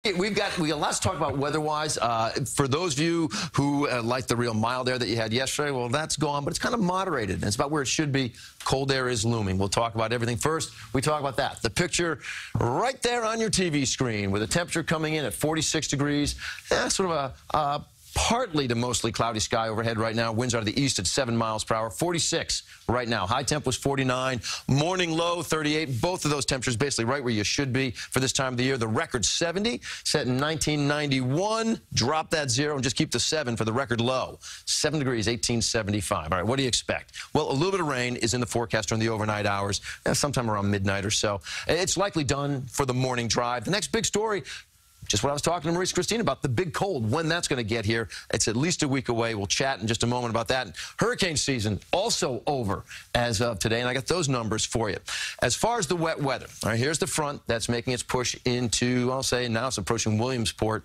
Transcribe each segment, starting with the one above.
We got lots to talk about weather-wise. For those of you who like the real mild air that you had yesterday, well, that's gone, but it's kind of moderated, and it's about where it should be. Cold air is looming. We'll talk about everything. First, we talk about that. The picture right there on your TV screen with the temperature coming in at 46 degrees. Sort of a partly to mostly cloudy sky overhead right now. Winds out of the east at 7 miles per hour. 46 right now. High temp was 49. Morning low 38. Both of those temperatures basically right where you should be for this time of the year. The record 70 set in 1991. Drop that 0 and just keep the 7 for the record low. 7 degrees, 1875. All right, what do you expect? Well, a little bit of rain is in the forecast during the overnight hours, sometime around midnight or so. It's likely done for the morning drive. The next big story, just what I was talking to Maurice Christine about, the big cold, when that's going to get here. It's at least a week away. We'll chat in just a moment about that. Hurricane season also over as of today, and I got those numbers for you. As far as the wet weather, all right, here's the front that's making its push into, I'll say now it's approaching Williamsport.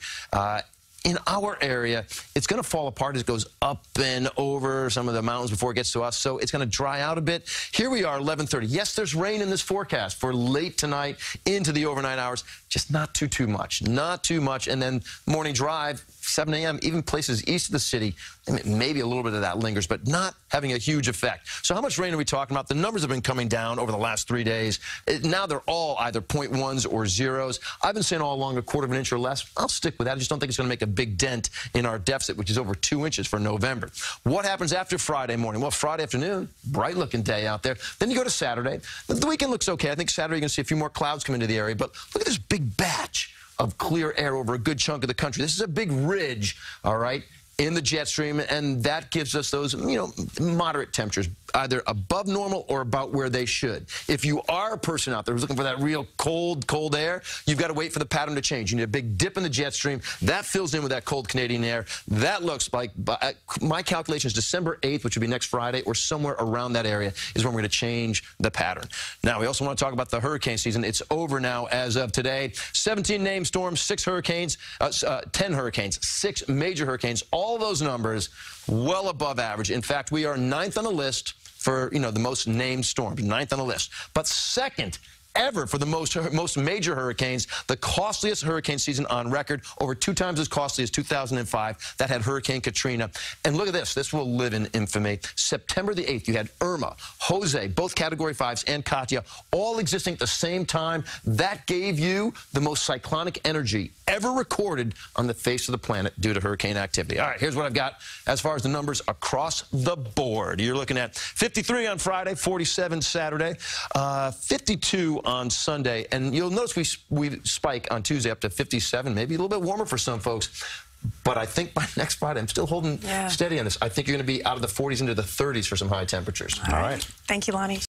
In our area, it's going to fall apart as it goes up and over some of the mountains before it gets to us, so it's going to dry out a bit. Here we are, 11:30. Yes, there's rain in this forecast for late tonight into the overnight hours, just not too much. Not too much. And then morning drive, 7 a.m., even places east of the city, maybe a little bit of that lingers, but not having a huge effect. So how much rain are we talking about? The numbers have been coming down over the last 3 days. Now they're all either 0.1s or zeros. I've been saying all along 1/4 of an inch or less. I'll stick with that. I just don't think it's going to make a big dent in our deficit, which is over 2 inches for November. What happens after Friday morning? Well, Friday afternoon, bright-looking day out there. Then you go to Saturday. The weekend looks okay. I think Saturday you're going to see a few more clouds come into the area, but look at this big batch of clear air over a good chunk of the country. This is a big ridge, all right, in the jet stream, and that gives us those, moderate temperatures, either above normal or about where they should. If you are a person out there who's looking for that real cold air, you've got to wait for the pattern to change. You need a big dip in the jet stream. That fills in with that cold Canadian air. That looks like, my calculation is December 8th, which would be next Friday, or somewhere around that area is when we're going to change the pattern. Now, we also want to talk about the hurricane season. It's over now as of today. 17 named storms, 6 hurricanes, 10 hurricanes, 6 major hurricanes. All those numbers well above average. In fact, we are 9th on the list for, the most named storms, 9th on the list. But 2nd ever for the most major hurricanes, the costliest hurricane season on record, over 2 times as costly as 2005. That had Hurricane Katrina. And look at this. This will live in infamy. September the 8th, you had Irma, Jose, both Category 5s, and Katia, all existing at the same time. That gave you the most cyclonic energy ever recorded on the face of the planet due to hurricane activity. All right, here's what I've got as far as the numbers across the board. You're looking at 53 on Friday, 47 Saturday, 52 on Sunday, and you'll notice we spike on Tuesday up to 57, maybe a little bit warmer for some folks. But I think by next Friday, I'm still holding steady on this. I think you're going to be out of the 40s into the 30s for some high temperatures. All right. Thank you, Lonnie.